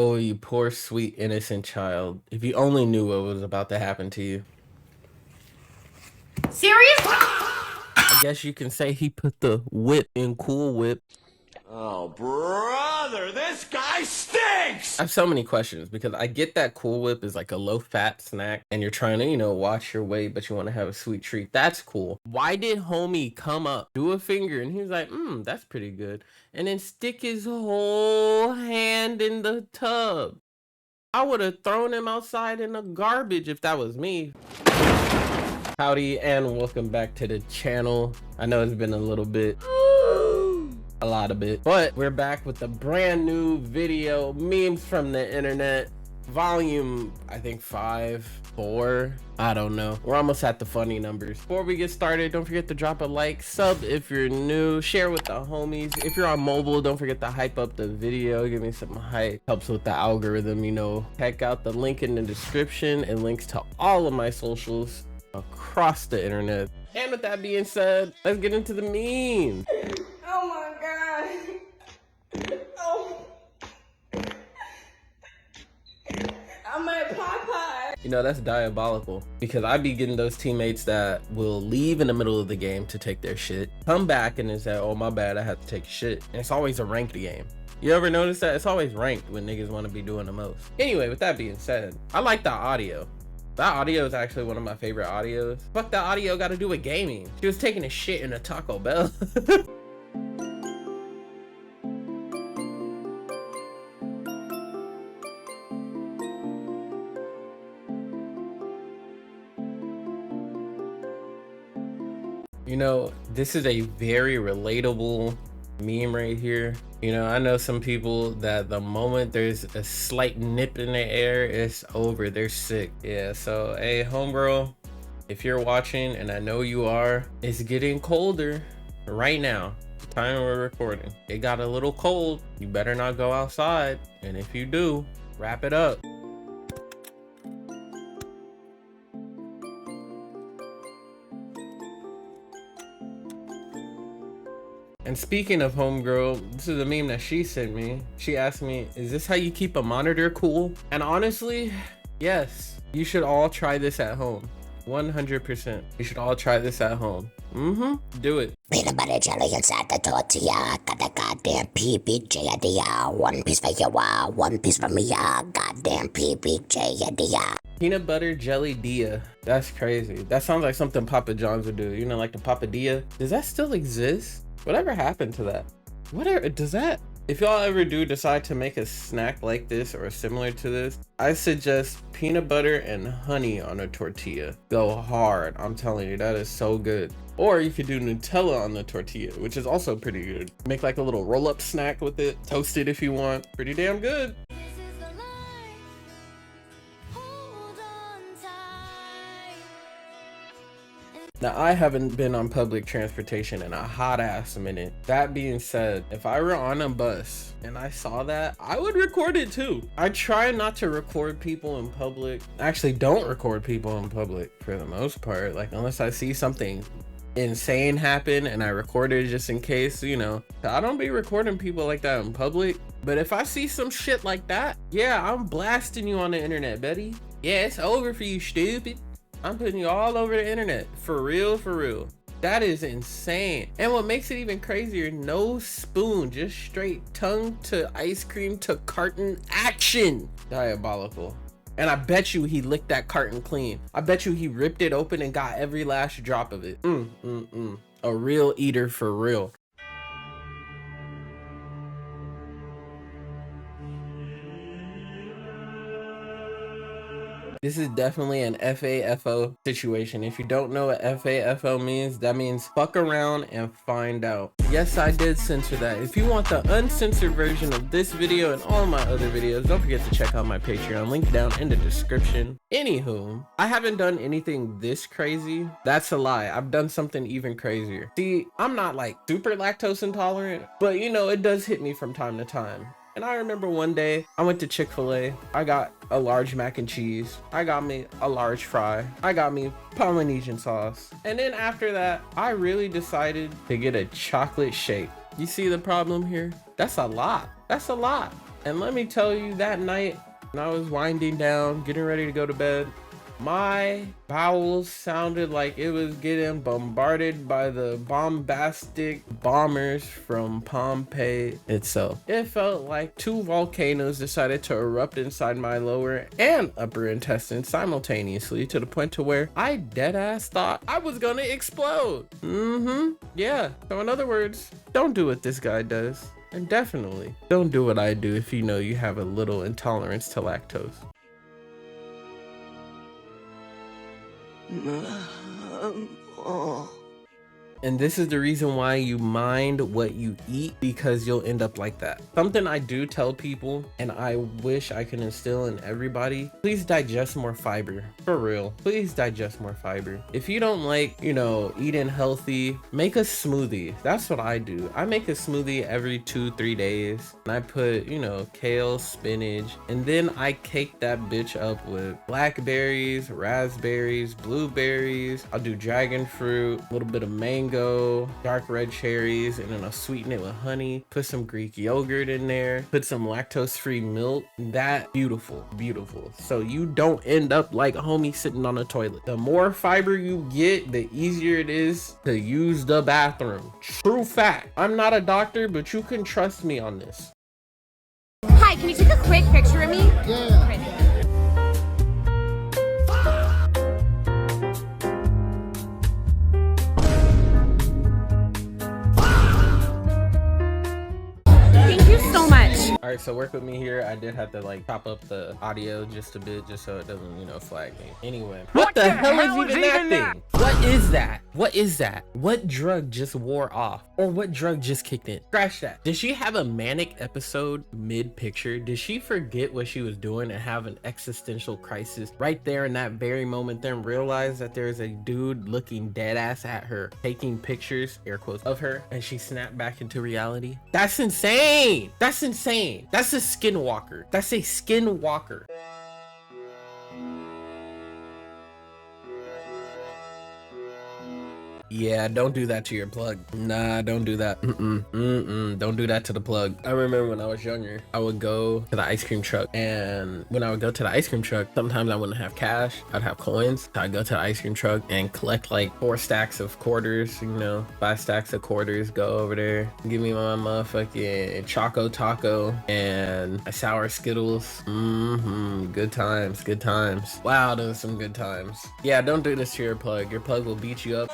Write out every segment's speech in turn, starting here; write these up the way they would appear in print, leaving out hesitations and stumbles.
Oh, you poor, sweet, innocent child. If you only knew what was about to happen to you. Serious? I guess you can say he put the whip in Cool Whip. Oh, brother, this guy stinks! I have so many questions because I get that Cool Whip is like a low-fat snack and you're trying to, watch your weight, but you want to have a sweet treat. That's cool. Why did homie come up, do a finger, and he was like, that's pretty good, and then stick his whole hand in the tub? I would have thrown him outside in the garbage if that was me. Howdy, and welcome back to the channel. I know it's been a little bit. A lot of it, but we're back with a brand new video, memes from the internet, volume I think 5, 4, I don't know. We're almost at the funny numbers. Before we get started, don't forget to drop a like, sub if you're new, share with the homies. If you're on mobile, don't forget to hype up the video, give me some hype, helps with the algorithm. Check out the link in the description and links to all of my socials across the internet. And with that being said, let's get into the memes. Oh my god. Oh. I'm at Popeye. That's diabolical because I be getting those teammates that will leave in the middle of the game to take their shit, come back and then say, oh my bad, I had to take shit. And it's always a ranked game. You ever notice that? It's always ranked when niggas want to be doing the most. Anyway, with that being said, I like the audio. That audio is actually one of my favorite audios. Fuck, that audio got to do with gaming. She was taking a shit in a Taco Bell. This is a very relatable meme right here. I know some people that the moment there's a slight nip in the air, it's over, they're sick. Yeah, so hey homegirl, if you're watching, and I know you are, it's getting colder right now, the time we're recording. It got a little cold. You better not go outside, and if you do, wrap it up. And speaking of homegirl, this is a meme that she sent me. She asked me, is this how you keep a monitor cool? And honestly, yes, you should all try this at home. 100%. You should all try this at home. Do it. Peanut butter jelly inside the tortilla. Got a goddamn PBJ idea. One piece for you, one piece for me, goddamn PBJ idea. Peanut butter jelly dia. That's crazy. That sounds like something Papa John's would do. Like the papadilla. Does that still exist? Whatever happened to that? Whatever does that? If y'all ever do decide to make a snack like this or similar to this, I suggest peanut butter and honey on a tortilla. Go hard. I'm telling you, that is so good. Or you could do Nutella on the tortilla, which is also pretty good. Make like a little roll-up snack with it. Toast it if you want. Pretty damn good. Now, I haven't been on public transportation in a hot ass minute. That being said, if I were on a bus and I saw that, I would record it too. I try not to record people in public. I actually don't record people in public for the most part. Like, unless I see something insane happen and I record it just in case, I don't be recording people like that in public. But if I see some shit like that, yeah, I'm blasting you on the internet, Betty. Yeah, it's over for you, stupid. I'm putting you all over the internet. For real, for real. That is insane. And what makes it even crazier, no spoon, just straight tongue to ice cream to carton action. Diabolical. And I bet you he licked that carton clean. I bet you he ripped it open and got every last drop of it. A real eater for real. This is definitely an FAFO situation. If you don't know what FAFO means, that means fuck around and find out. Yes, I did censor that. If you want the uncensored version of this video and all my other videos, don't forget to check out my Patreon, link down in the description. Anywho, I haven't done anything this crazy. That's a lie. I've done something even crazier. See, I'm not like super lactose intolerant, but it does hit me from time to time. And I remember one day I went to Chick-fil-A. I got a large mac and cheese. I got me a large fry. I got me Polynesian sauce. And then after that, I really decided to get a chocolate shake. You see the problem here? That's a lot. That's a lot. And let me tell you, that night when I was winding down, getting ready to go to bed, my bowels sounded like it was getting bombarded by the bombastic bombers from Pompeii itself. It felt like two volcanoes decided to erupt inside my lower and upper intestine simultaneously, to the point to where I deadass thought I was gonna explode. Yeah. So in other words, don't do what this guy does. And definitely don't do what I do if you know you have a little intolerance to lactose. And this is the reason why you mind what you eat, because you'll end up like that. Something I do tell people, and I wish I could instill in everybody, please digest more fiber. For real, please digest more fiber. If you don't like, you know, eating healthy, make a smoothie. That's what I do. I make a smoothie every 2-3 days, and I put, you know, kale, spinach, and then I cake that bitch up with blackberries, raspberries, blueberries. I'll do dragon fruit, a little bit of mango, dark red cherries, and then I'll sweeten it with honey, put some Greek yogurt in there, put some lactose-free milk. That beautiful. So you don't end up like homie sitting on a toilet. The more fiber you get, the easier it is to use the bathroom. True fact. I'm not a doctor, but you can trust me on this. Hi, can you take a quick picture of me? Yeah. Right there. All right, so work with me here. I did have to like chop up the audio just a bit, just so it doesn't, you know, flag me. Anyway, what the hell is even that thing? What is that? What is that? What drug just wore off? Or what drug just kicked in? Scratch that. Did she have a manic episode mid-picture? Did she forget what she was doing and have an existential crisis right there in that very moment, then realize that there's a dude looking dead ass at her, taking pictures, air quotes, of her, and she snapped back into reality? That's insane. That's insane. That's a skinwalker. That's a skinwalker. Yeah, don't do that to your plug. Nah, don't do that. Don't do that to the plug. I remember when I was younger, I would go to the ice cream truck, and when I would go to the ice cream truck, sometimes I wouldn't have cash. I'd have coins. So I'd go to the ice cream truck and collect like 4 stacks of quarters, you know, 5 stacks of quarters, go over there, give me my motherfucking Choco Taco and a sour Skittles. Good times, good times. Wow, those are some good times. Yeah, don't do this to your plug. Your plug will beat you up.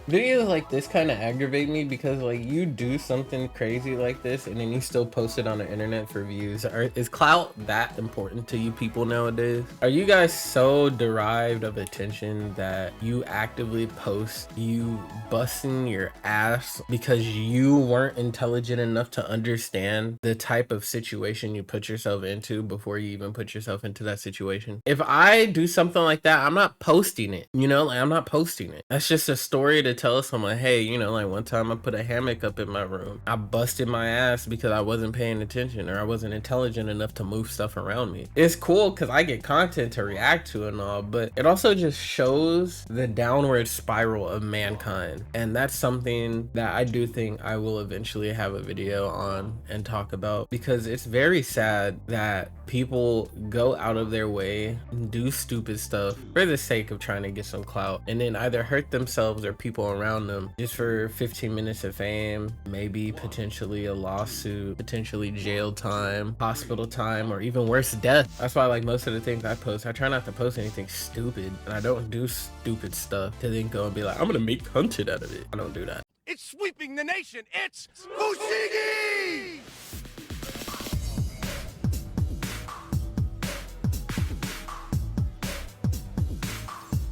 Videos like this kind of aggravate me because like you do something crazy like this and then you still post it on the internet for views. Is clout that important to you people nowadays? Are you guys so derived of attention that you actively post you busting your ass because you weren't intelligent enough to understand the type of situation you put yourself into before you even put yourself into that situation? If I do something like that, I'm not posting it, you know, like I'm not posting it. That's just a story to tell someone, hey, you know, like one time I put a hammock up in my room. I busted my ass because I wasn't paying attention or I wasn't intelligent enough to move stuff around me. It's cool because I get content to react to and all, but it also just shows the downward spiral of mankind. And that's something that I do think I will eventually have a video on and talk about, because it's very sad that people go out of their way and do stupid stuff for the sake of trying to get some clout and then either hurt themselves or people around them just for 15 minutes of fame, maybe potentially a lawsuit, potentially jail time, hospital time, or even worse, death. That's why like most of the things I post, I try not to post anything stupid, and I don't do stupid stuff to then go and be like, I'm gonna make content out of it. I don't do that. It's sweeping the nation. It's µᵐᵃ!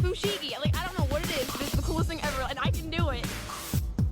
µᵐᵃ, like I don't know what it is, but it's the coolest thing ever, and I can do it.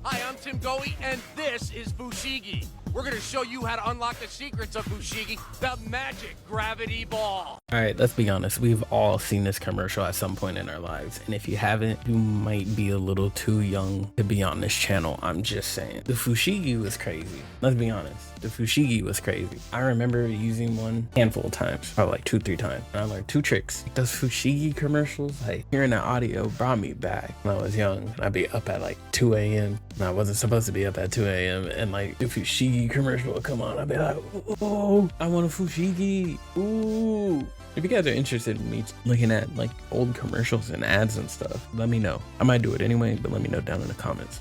Hi, I'm ťίμgowie, and this is µᵐᵃ. we're gonna show you how to unlock the secrets of Fushigi, the magic gravity ball. All right, let's be honest. We've all seen this commercial at some point in our lives. And if you haven't, you might be a little too young to be on this channel. I'm just saying. The Fushigi was crazy. Let's be honest. The Fushigi was crazy. I remember using one handful of times, probably like 2-3 times. And I learned 2 tricks. Those Fushigi commercials, like hearing that audio brought me back when I was young. And I'd be up at like 2 a.m. and I wasn't supposed to be up at 2 a.m. And like the Fushigi commercial would come on. I'd be like, oh, I want a Fushigi. Ooh. If you guys are interested in me looking at like old commercials and ads and stuff, let me know. I might do it anyway, but let me know down in the comments.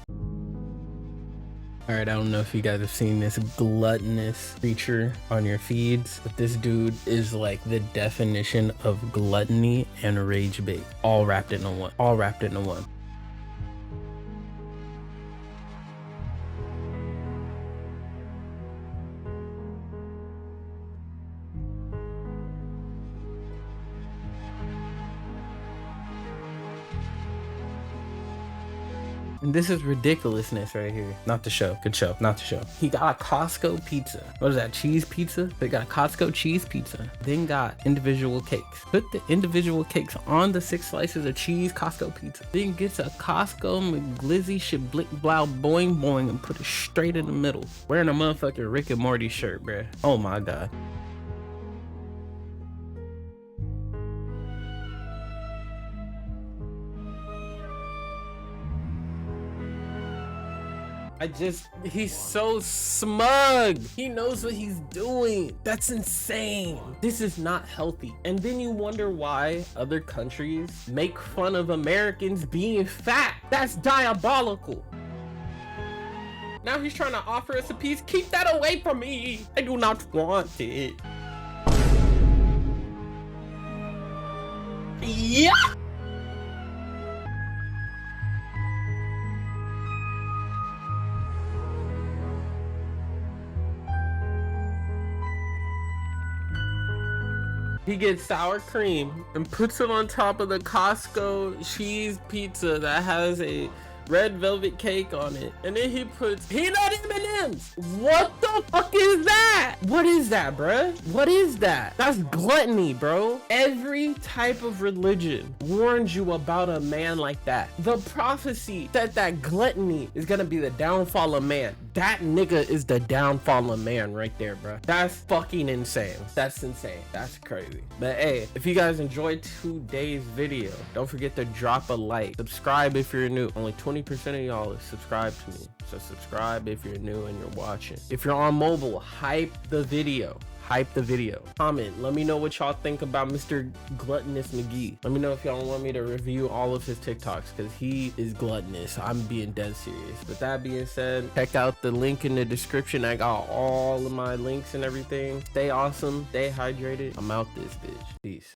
All right, I don't know if you guys have seen this gluttonous creature on your feeds, but this dude is like the definition of gluttony and rage bait, all wrapped into one, all wrapped into one. And this is ridiculousness right here. Not the show. Good show. Not the show. He got a Costco pizza. What is that? Cheese pizza? They got a Costco cheese pizza. Then got individual cakes. Put the individual cakes on the 6 slices of cheese Costco pizza. Then gets a Costco McGlizzy shit blick blow boing boing and put it straight in the middle. Wearing a motherfucking Rick and Morty shirt, bruh. Oh my god. He's so smug. He knows what he's doing. That's insane. This is not healthy. And then you wonder why other countries make fun of Americans being fat. That's diabolical. Now he's trying to offer us a piece. Keep that away from me. I do not want it. Yeah. He gets sour cream and puts it on top of the Costco cheese pizza that has a red velvet cake on it. And then he puts peanut M&Ms. What the fuck is that? What is that, bruh? What is that? That's gluttony, bro. Every type of religion warns you about a man like that. The prophecy said that gluttony is gonna be the downfall of man. That nigga is the downfall of man right there, bro. That's fucking insane. That's insane. That's crazy. But hey, if you guys enjoyed today's video, don't forget to drop a like. Subscribe if you're new. Only 20% of y'all is subscribed to me. So subscribe if you're new and you're watching. If you're on mobile, hype the video. Hype the video. Comment. Let me know what y'all think about Mr. Gluttonous McGee. Let me know if y'all want me to review all of his TikToks because he is gluttonous. I'm being dead serious. With that being said, check out the link in the description. I got all of my links and everything. Stay awesome. Stay hydrated. I'm out this bitch. Peace.